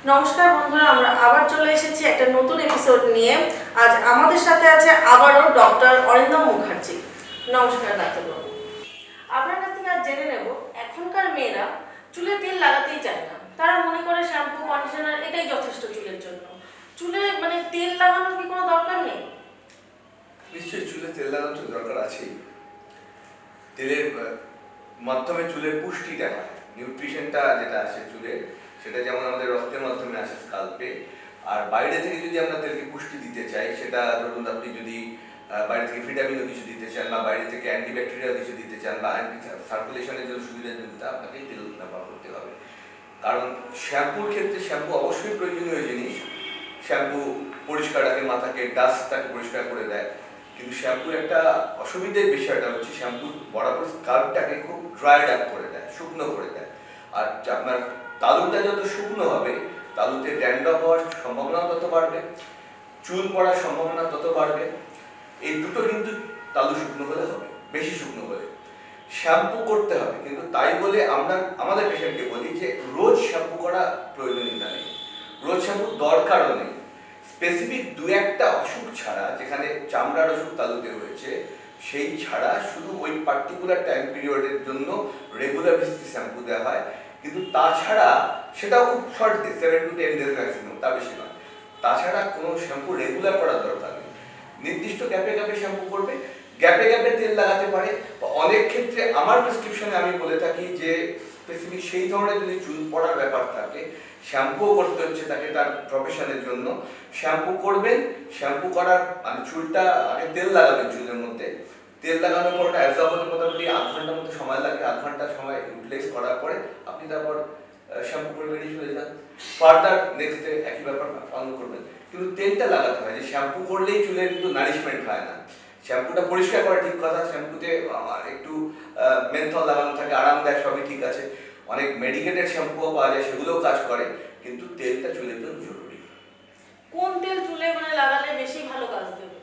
নমস্কার বন্ধুরা, আমরা আবার চলে এসেছি একটা নতুন এপিসোড নিয়ে। আজ আমাদের সাথে আছে আবারও ডক্টর অরিন্দম মুখার্জি। নমস্কার ডাক্তারবাবু। আপনার কাছ থেকে আজ জেনে নেব, এখনকার মেয়েরা চুলে তেল লাগাতেই চায় না। তারা মনে করে শ্যাম্পু কন্ডিশনার এটাই যথেষ্ট চুলের জন্য। চুলে তেল লাগানোর কি কোনো দরকার নেই? নিশ্চয়ই চুলে তেল লাগানোর দরকার আছেই। তেলের মাধ্যমে চুলের পুষ্টিটা হয়, নিউট্রিশনটা যেটা আসে চুলে, সেটা যেমন আমাদের রক্তের মাধ্যমে আসে স্কাল্পে। আর বাইরে থেকে যদি আমরা তেলকে পুষ্টি দিতে চাই, সেটা ধরুন আপনি যদি বাইরে থেকে ভিটামিনও কিছু দিতে চান, বা বাইরে থেকে অ্যান্টিব্যাকটেরিয়াল কিছু দিতে চান, বা সার্কুলেশনের জন্য সুবিধার জন্য আপনাকে তেল ব্যবহার করতে হবে। কারণ শ্যাম্পুর ক্ষেত্রে শ্যাম্পু অবশ্যই প্রয়োজনীয় জিনিস। শ্যাম্পু পরিষ্কার রাখে, মাথাকে ডাস্টটাকে পরিষ্কার করে দেয়। কিন্তু শ্যাম্পুর একটা অসুবিধার বিষয়টা হচ্ছে শ্যাম্পু বরাবর স্কাল্পটাকে খুব ড্রাইড আপ করে দেয়, শুকনো করে দেয়। আর আপনার তালুটা যত শুকনো হবে, তালুতে ড্যান্ড্রফ হওয়ার সম্ভাবনা তত বাড়বে, চুল পড়ার সম্ভাবনা তত বাড়বে। এই দুটো কিন্তু তালু শুকনো হলে হবে, বেশি শুকনো হলে শ্যাম্পু করতে হবে। কিন্তু তাই বলে আমরা আমাদের পেশেন্টকে বলি যে রোজ শ্যাম্পু করা প্রয়োজনীয়তা নেই, রোজ শ্যাম্পুর দরকারও নেই। স্পেসিফিক দু একটা অসুখ ছাড়া, যেখানে চামড়ার অসুখ তালুতে হয়েছে, সেই ছাড়া শুধু ওই পার্টিকুলার টাইম পিরিয়ডের জন্য রেগুলার বেসিসে শ্যাম্পু দেওয়া হয়। কিন্তু তাছাড়া সেটাও খুব short day, 7 to 10 days maximum, তা বেশি নয়। তাছাড়া কোনো শ্যাম্পু রেগুলার করার দরকার নেই। নির্দিষ্ট গ্যাপে গ্যাপে শ্যাম্পু করবে, গ্যাপে গ্যাপে তেল লাগাতে পারে। অনেক ক্ষেত্রে আমার প্রেসক্রিপশনে আমি বলে থাকি যে স্পেসিফিক সেই ধরনের যদি চুল পড়ার ব্যাপার থাকে, শ্যাম্পুও করতে হচ্ছে তাকে তার প্রফেশনের জন্য, শ্যাম্পু করবেন। শ্যাম্পু করার চুলটা আগে তেল লাগাবেন চুলের মধ্যে। তেল লাগানোর পর ওটা অ্যাবজর্ব হতে মোটামুটি 8 ঘন্টার মতো সময় লাগে। 8 ঘন্টা সময় ইউটিলাইজ করার পরে আপনি তারপর শ্যাম্পু করে বেরিয়ে চলে যান। ফার্দার নেক্সট ডে একই ব্যাপার পালন করবেন। কিন্তু তেলটা লাগাতে হয়, যে শ্যাম্পু করলেই চুলের কিন্তু নারিশমেন্ট হয় না। শ্যাম্পুটা পরিষ্কার করা ঠিক কথা, শ্যাম্পুতে একটু মেন্থল লাগানো থাকে, আরামদায়ক, সবই ঠিক আছে। অনেক মেডিকেটেড শ্যাম্পুও পাওয়া যায়, সেগুলোও কাজ করে। কিন্তু তেলটা চুলের জন্য জরুরি। কোন তেল চুলে লাগালে বেশি ভালো কাজ দেবে?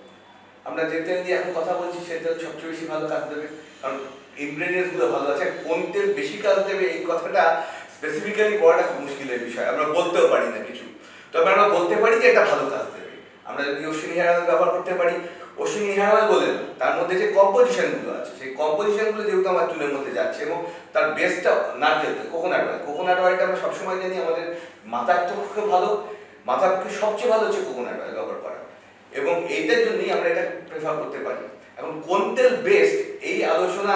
আমরা যে তেল দিয়ে এখন কথা বলছি সে তেল সবচেয়ে বেশি ভালো কাজ দেবে, কারণ ইনগ্রেডিয়েন্টস গুলো ভালো আছে। কোন তেল বেশি কাজ দেবে এই কথাটা স্পেসিফিক্যালি বলাটা খুব মুশকিলের বিষয়, আমরা বলতেও পারি না কিছু। তবে আমরা বলতে পারি যে এটা ভালো কাজ দেবে। আমরা যদি অশ্বিনী হেয়ার অয়েল ব্যবহার করতে পারি, অশ্বিনী হেয়ার অয়েল বলেন, তার মধ্যে যে কম্পোজিশন গুলো আছে, সেই কম্পোজিশন গুলো যেহেতু আমার চুলের মধ্যে যাচ্ছে, এবং তার বেসটা নারকেল তেল, কোকোনাট অয়েল। কোকোনাট অয়েলটা আমরা সবসময় জানি আমাদের মাথার পক্ষে ভালো, মাথার পক্ষে সবচেয়ে ভালো হচ্ছে কোকোনাট অয়েল ব্যবহার করা, এবং এইটার জন্যই আমরা এটা প্রেফার করতে পারি। এখন কোন তেল বেস্ট এই আলোচনা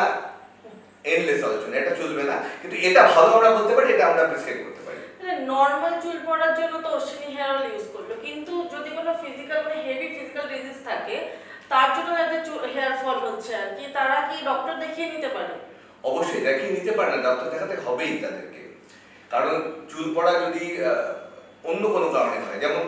এন্ডলেস আলোচনা, এটা চলবে না। কিন্তু এটা ভালো আমরা বলতে পারি, এটা আমরা প্রেসক্রাইব করতে পারি। নরমাল চুল পড়ার জন্য তো অশ্বিনী হেয়ার অয়েল ইউজ করলো, কিন্তু যদি কোনো ফিজিক্যাল হেভি ফিজিক্যাল ডিজিজ থাকে, তার জন্য যাদের হেয়ার ফল হচ্ছে আর কি, তারা কি ডক্টর দেখিয়ে নিতে পারে? অবশ্যই দেখিয়ে নিতে পারে না, ডক্টর দেখাতে হবেই তাদেরকে। কারণ চুল পড়া যদি অন্য কোনো কারণে হয়, যেমন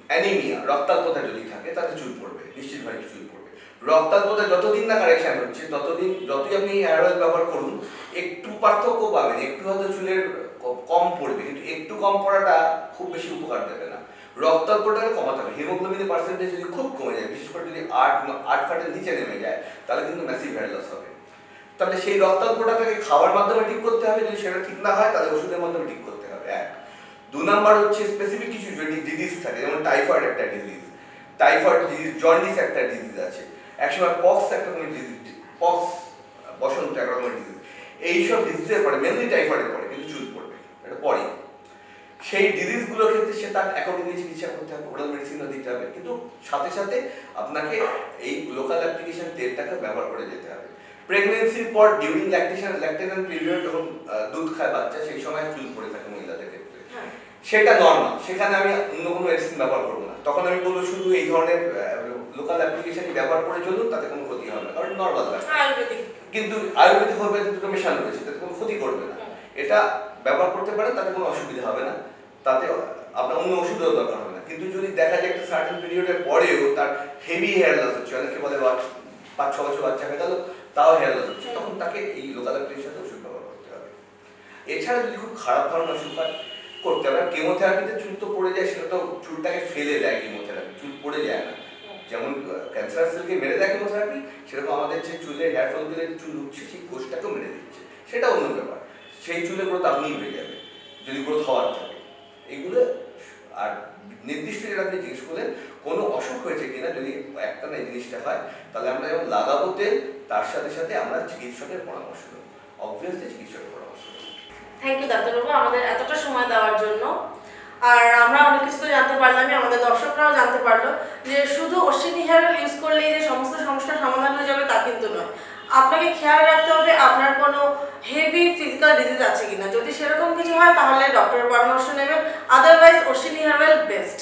অ্যানিমিয়া, রক্তাল্পতা যদি থাকে, তাতে চুল পড়বে, নিশ্চিতভাবে চুল পড়বে। রক্তাল্পতা যতদিন না কারেকশন হচ্ছে, ততদিন যতই আপনি হেয়ার অয়েল ব্যবহার করুন, একটু পার্থক্য পাবেন, একটু হয়তো চুলের কম পড়বে, কিন্তু একটু কম পড়াটা খুব বেশি উপকার দেবে না। রক্তাল্পটাকে কমাতে হবে। হিমোগ্লোবিনের পার্সেন্টেজ যদি খুব কমে যায়, বিশেষ করে যদি 8 ফাটের নিচে নেমে যায়, তাহলে কিন্তু ম্যাসিভ হেয়ার লস হবে। তাহলে সেই রক্তাল্পটাকে খাওয়ার মাধ্যমে ঠিক করতে হবে, যদি সেটা ঠিক না হয় তাহলে ওষুধের মাধ্যমে ঠিক করতে হবে। 1 2 নাম্বার হচ্ছে স্পেসিফিক কিছু যদি ডিজিজ থাকে, যেমন টাইফয়েড একটা ডিজিজ, টাইফয়েড ডিজিজ, জন্ডিস একটা ডিজিজ আছে, একসময় পক্স একটা কোনো ডিজিজ, পক্স বসন্ত একটা রকমের ডিজিজ। এইসব ডিজিজের পরে, মেনলি টাইফয়েডের পরে কিন্তু চুল পড়বে, এটা পরে। সেই ডিজিজগুলোর ক্ষেত্রে সে তার অ্যাকর্ডিংলি চিকিৎসা করতে হবে, ওরাল মেডিসিনও দিতে হবে, কিন্তু সাথে সাথে আপনাকে এই লোকাল অ্যাপ্লিকেশন তেলটাকে ব্যবহার করে যেতে হবে। প্রেগনেন্সির পর ডিউরিং ল্যাকটেশন পিরিয়ড, যখন দুধ খায় বাচ্চা, সেই সময় চুল পড়ে থাকে মহিলাদের ক্ষেত্রে, সেটা নর্মাল। সেখানে আমি অন্য কোনো মেডিসিন ব্যবহার করবো না। তখন আমি বলবো শুধু এই ধরনের লোকাল অ্যাপ্লিকেশনই ব্যবহার করে চলুন, তাতে কোনো ক্ষতি হবে না, কারণ নর্মাল ব্যাপার। কিন্তু আয়ুর্বেদিক হোমিওপ্যাথি দুটো মেশানো রয়েছে, তাতে কোনো ক্ষতি করবে না। এটা ব্যবহার করতে পারেন, তাতে কোনো অসুবিধা হবে না, তাতে আপনার অন্য ওষুধেও দরকার হবে না। কিন্তু যদি দেখা যায় একটা সার্টেন পিরিয়ডের পরেও তার হেভি হেয়ার লস হচ্ছে, অনেকে বলে 5-6 বছর বাচ্চা হয়ে গেল তাও হেয়ার লস হচ্ছে, তখন তাকে এই লোকাল অ্যাপ্লিকেশন ওষুধ ব্যবহার করতে হবে। এছাড়া যদি খুব খারাপ ধরনের অসুখ হয়, করতে হবে। কেমোথেরাপিতে চুল তো পড়ে যায়, সেটা তো চুলটাকে ফেলে দেয় কেমোথেরাপি, চুল পড়ে যায় না। যেমন ক্যান্সার সেলকে মেরে দেয় কেমোথেরাপি, সেরকম আমাদের যে চুলের হেয়ার ফলগুলোর চুল উঠছে, সেই কোষটাকেও মেরে দিচ্ছে, সেটা অন্য ব্যাপার। সেই চুলের গ্রোথ আপনিই হয়ে যাবে। যদি গ্রোথ হওয়ার থাকে এইগুলো। আর নির্দিষ্ট যেটা আপনি জিজ্ঞেস করলেন কোনো অসুখ হয়েছে কিনা, যদি একটা না এই জিনিসটা হয় তাহলে আমরা যেমন লাগাবো তেল, তার সাথে সাথে আমরা চিকিৎসকের পরামর্শ নেব, অবভিয়াসলি চিকিৎসকের পরামর্শ নেব। থ্যাংক ইউ ডাক্তারবাবু আমাদের এতটা সময় দেওয়ার জন্য। আর আমরা অনেক কিছু তো জানতে পারলামই, আমাদের দর্শকরাও জানতে পারলো যে শুধু অশ্বিনী হেয়ার অয়েল ইউজ করলেই যে সমস্ত সমস্যার সমাধান হয়ে যাবে তা কিন্তু নয়। আপনাকে খেয়াল রাখতে হবে আপনার কোনো হেভি ফিজিক্যাল ডিজিজ আছে কিনা, যদি সেরকম কিছু হয় তাহলে ডক্টরের পরামর্শ নেবেন, otherwise Ashwini hair oil best.